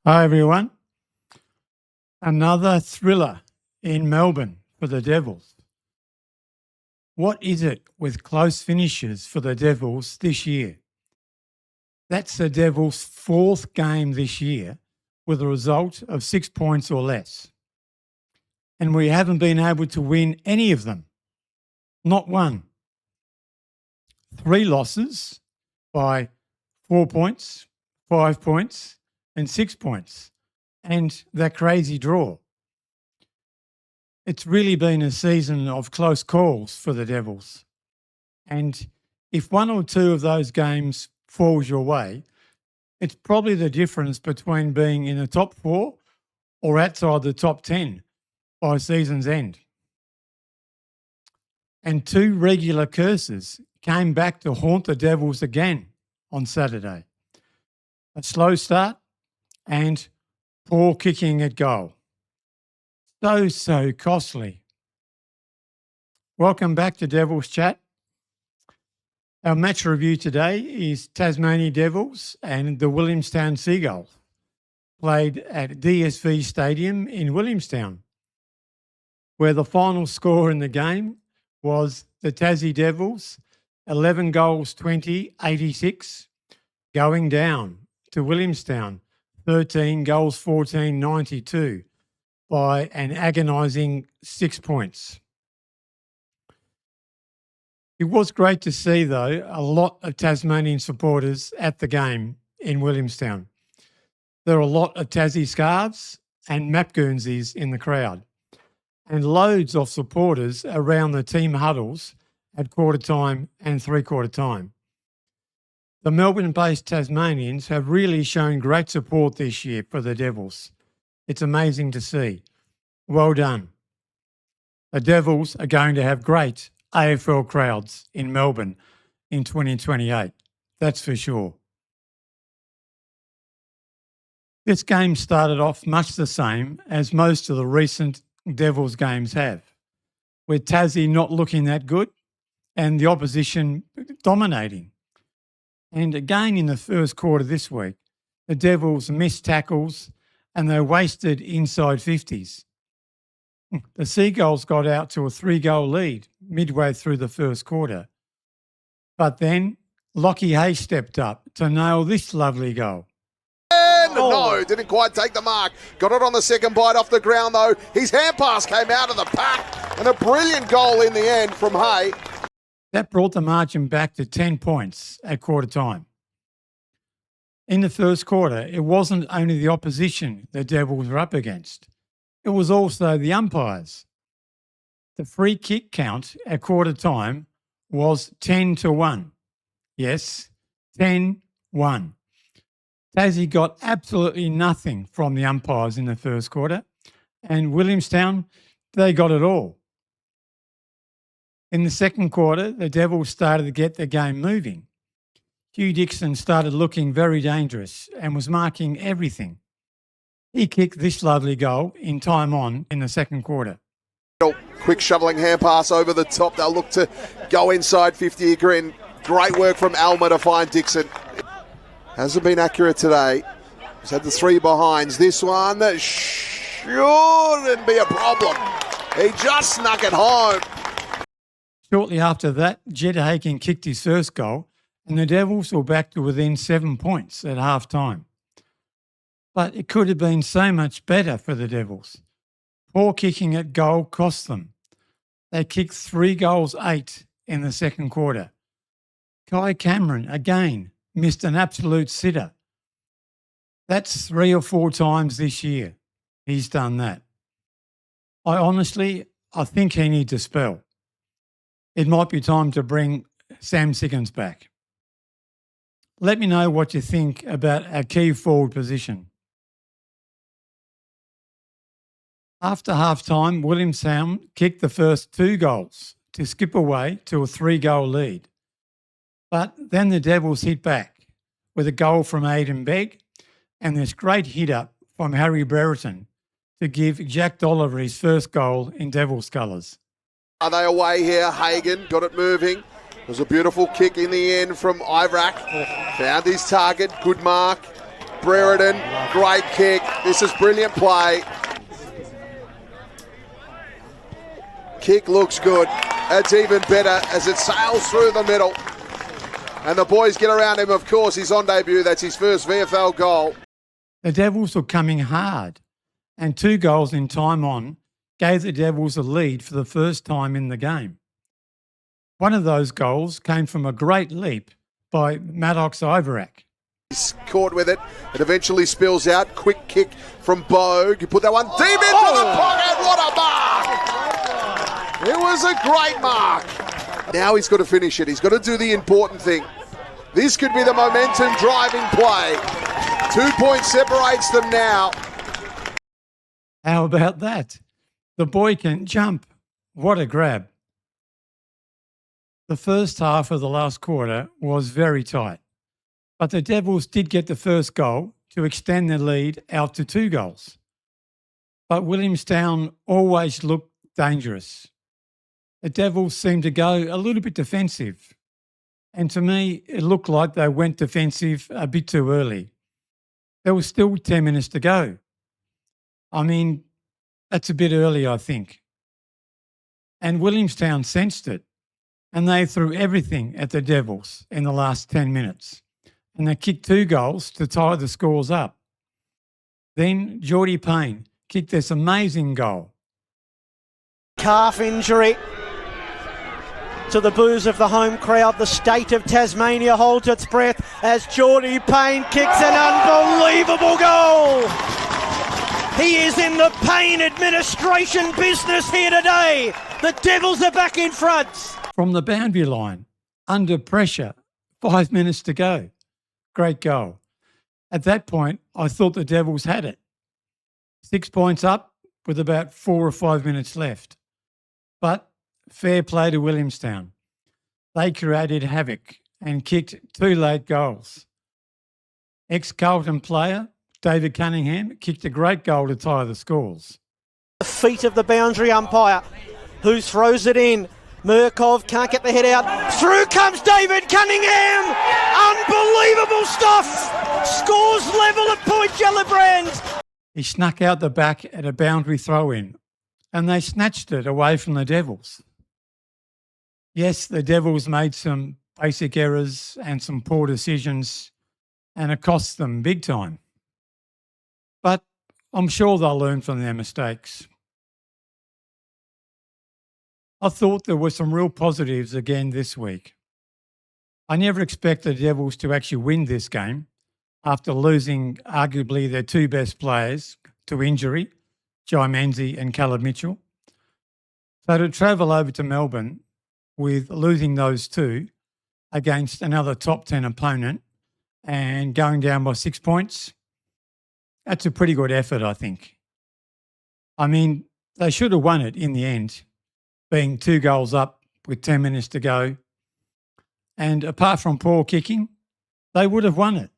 Hi everyone. Another thriller in Melbourne for the Devils. What is it with close finishes for the Devils this year? That's the Devils' fourth game this year with a result of 6 points or less. And we haven't been able to win any of them. Not one. 3 losses by 4 points, 5 points, and 6 points. And that crazy draw. It's really been a season of close calls for the Devils. And if one or two of those games falls your way, it's probably the difference between being in the top 4 or outside the top 10 by season's end. And 2 regular curses came back to haunt the Devils again on Saturday. A slow start and poor kicking at goal. So costly. Welcome back to Devils Chat. Our match review today is Tasmania Devils and the Williamstown Seagulls, played at DSV Stadium in Williamstown, where the final score in the game was the Tassie Devils 11 goals 20, 86, going down to Williamstown 13 goals 14, 92 by an agonising 6 points. It was great to see, though, a lot of Tasmanian supporters at the game in Williamstown. There were a lot of Tassie scarves and map Guernseys in the crowd, and loads of supporters around the team huddles at quarter time and three-quarter time. The Melbourne-based Tasmanians have really shown great support this year for the Devils. It's amazing to see. Well done. The Devils are going to have great AFL crowds in Melbourne in 2028. That's for sure. This game started off much the same as most of the recent Devils games have, with Tassie not looking that good and the opposition dominating. And again in the first quarter this week, the Devils missed tackles and they wasted inside 50s. The Seagulls got out to a 3-goal lead midway through the first quarter. But then Lockie Hay stepped up to nail this lovely goal. No, didn't quite take the mark. Got it on the second bite off the ground though. His hand pass came out of the pack and a brilliant goal in the end from Hay. That brought the margin back to 10 points at quarter time. In the first quarter, it wasn't only the opposition the Devils were up against. It was also the umpires. The free kick count at quarter time was 10-1. Yes, 10-1. Tassie got absolutely nothing from the umpires in the first quarter, and Williamstown, they got it all. In the second quarter, the Devils started to get the game moving. Hugh Dixon started looking very dangerous and was marking everything. He kicked this lovely goal in time on in the second quarter. Quick shoveling hand pass over the top. They'll look to go inside 50 again. Great work from Alma to find Dixon. Hasn't been accurate today. He's had the 3 behinds. This one shouldn't be a problem. He just snuck it home. Shortly after that, Jed Hagan kicked his first goal and the Devils were back to within 7 points at half-time. But it could have been so much better for the Devils. Poor kicking at goal cost them. They kicked 3 goals 8 in the second quarter. Kai Cameron, again, missed an absolute sitter. That's 3 or 4 times this year he's done that. I think he needs a spell. It might be time to bring Sam Siggins back. Let me know what you think about our key forward position. After half-time, Williamstown kicked the first 2 goals to skip away to a 3-goal lead. But then the Devils hit back with a goal from Aidan Begg and this great hit-up from Harry Brereton to give Jack Dolliver his first goal in Devils colours. Are they away here? Hagan got it moving. It was a beautiful kick in the end from Ivrak. Found his target. Good mark. Brereton, great kick. This is brilliant play. Kick looks good. That's even better as it sails through the middle. And the boys get around him, of course. He's on debut. That's his first VFL goal. The Devils were coming hard, and 2 goals in time on gave the Devils a lead for the first time in the game. One of those goals came from a great leap by Maddox Ivorak. He's caught with it. It eventually spills out. Quick kick from Bogue. He put that one deep into the pocket. What a mark! It was a great mark. Now he's got to finish it. He's got to do the important thing. This could be the momentum driving play. 2 points separates them now. How about that? The boy can jump. What a grab. The first half of the last quarter was very tight, but the Devils did get the first goal to extend their lead out to 2 goals. But Williamstown always looked dangerous. The Devils seemed to go a little bit defensive, and to me it looked like they went defensive a bit too early. There was still 10 minutes to go. I mean, that's a bit early, I think. And Williamstown sensed it, and they threw everything at the Devils in the last 10 minutes. And they kicked 2 goals to tie the scores up. Then Geordie Payne kicked this amazing goal. Calf injury. To the boos of the home crowd, the state of Tasmania holds its breath as Geordie Payne kicks an unbelievable goal. He is in the Payne administration business here today. The Devils are back in front. From the boundary line, under pressure, 5 minutes to go. Great goal. At that point, I thought the Devils had it. 6 points up with about 4 or 5 minutes left. But fair play to Williamstown. They created havoc and kicked 2 late goals. Ex-Carlton player David Cunningham kicked a great goal to tie the scores. The feet of the boundary umpire, who throws it in. Murkov can't get the head out. Through comes David Cunningham. Unbelievable stuff. Scores level at Point Gellibrand. He snuck out the back at a boundary throw-in, and they snatched it away from the Devils. Yes, the Devils made some basic errors and some poor decisions, and it cost them big time. But I'm sure they'll learn from their mistakes. I thought there were some real positives again this week. I never expected the Devils to actually win this game after losing arguably their 2 best players to injury, Jai Menzie and Caleb Mitchell. So to travel over to Melbourne with losing those 2 against another top 10 opponent and going down by 6 points, that's a pretty good effort, I think. I mean, they should have won it in the end, being 2 goals up with 10 minutes to go. And apart from poor kicking, they would have won it.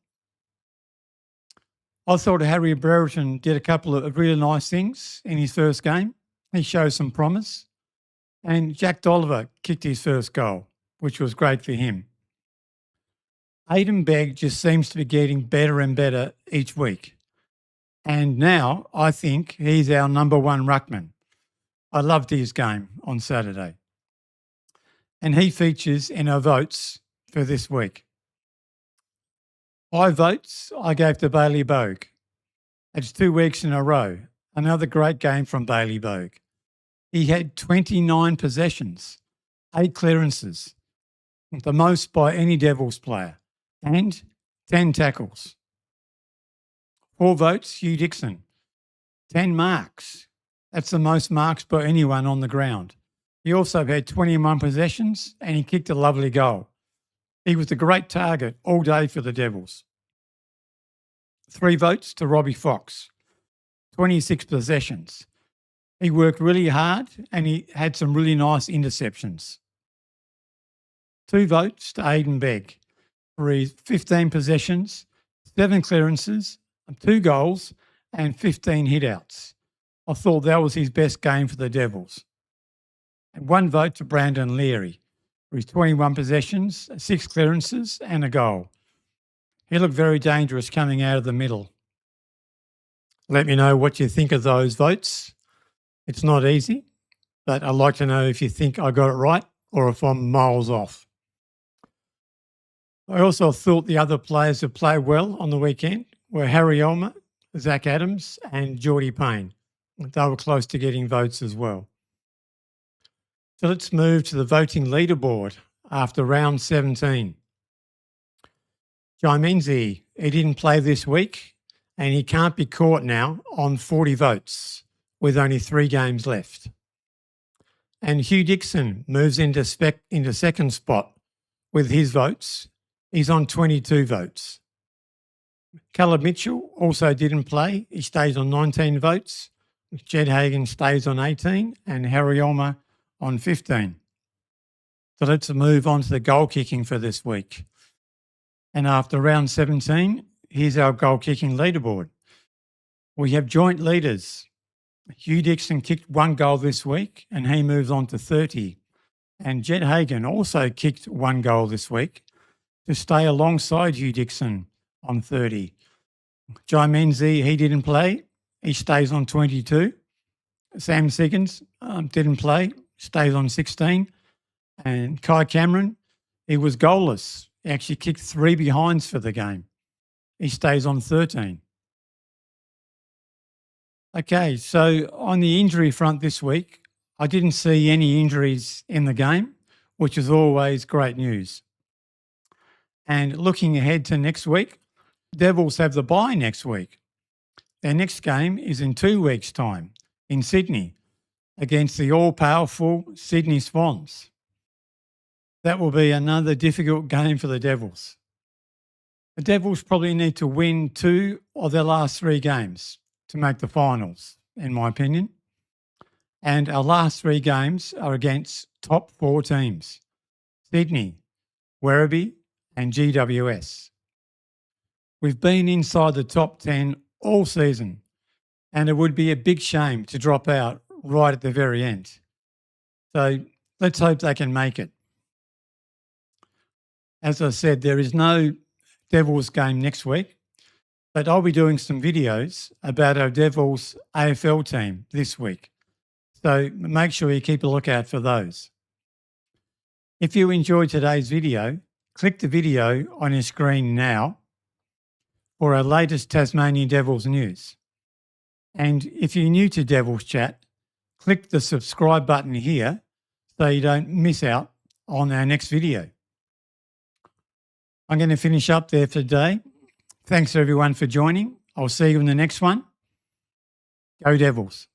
I thought Harry Brereton did a couple of really nice things in his first game. He showed some promise. And Jack Dolliver kicked his first goal, which was great for him. Aidan Begg just seems to be getting better and better each week. And now I think he's our number 1 ruckman. I loved his game on Saturday. And he features in our votes for this week. 5 votes I gave to Bailey Bogue. It's 2 weeks in a row. Another great game from Bailey Bogue. He had 29 possessions, 8 clearances, the most by any Devils player, and 10 tackles. 4 votes, Hugh Dixon. 10 marks. That's the most marks by anyone on the ground. He also had 21 possessions and he kicked a lovely goal. He was a great target all day for the Devils. 3 votes to Robbie Fox. 26 possessions. He worked really hard and he had some really nice interceptions. 2 votes to Aidan Begg for his 15 possessions, 7 clearances, 2 goals and 15 hit-outs. I thought that was his best game for the Devils. And 1 vote to Brandon Leary for his 21 possessions, 6 clearances and a goal. He looked very dangerous coming out of the middle. Let me know what you think of those votes. It's not easy, but I'd like to know if you think I got it right or if I'm miles off. I also thought the other players who played well on the weekend were Harry Elmer, Zach Adams and Geordie Payne. They were close to getting votes as well. So let's move to the voting leaderboard after round 17. Jai Menzies, he didn't play this week and he can't be caught now on 40 votes with only 3 games left. And Hugh Dixon moves into second spot with his votes. He's on 22 votes. Caleb Mitchell also didn't play. He stays on 19 votes. Jed Hagan stays on 18 and Harry Elmer on 15. So let's move on to the goal kicking for this week. And after round 17, here's our goal kicking leaderboard. We have joint leaders. Hugh Dixon kicked 1 goal this week and he moves on to 30. And Jed Hagan also kicked 1 goal this week to stay alongside Hugh Dixon on 30. Jai Menzies, he didn't play. He stays on 22. Sam Siggins didn't play, stays on 16. And Kai Cameron, he was goalless. He actually kicked 3 behinds for the game. He stays on 13. Okay, so on the injury front this week, I didn't see any injuries in the game, which is always great news. And looking ahead to next week, Devils have the bye next week. Their next game is in 2 weeks' time in Sydney against the all-powerful Sydney Swans. That will be another difficult game for the Devils. The Devils probably need to win 2 of their last 3 games to make the finals, in my opinion. And our last 3 games are against top 4 teams: Sydney, Werribee and GWS. We've been inside the top 10 all season, and it would be a big shame to drop out right at the very end. So let's hope they can make it. As I said, there is no Devils game next week, but I'll be doing some videos about our Devils AFL team this week. So make sure you keep a lookout for those. If you enjoyed today's video, click the video on your screen now for our latest Tasmania Devils news. And if you're new to Devils Chat, click the subscribe button here so you don't miss out on our next video. I'm going to finish up there for today. Thanks everyone for joining. I'll see you in the next one. Go Devils.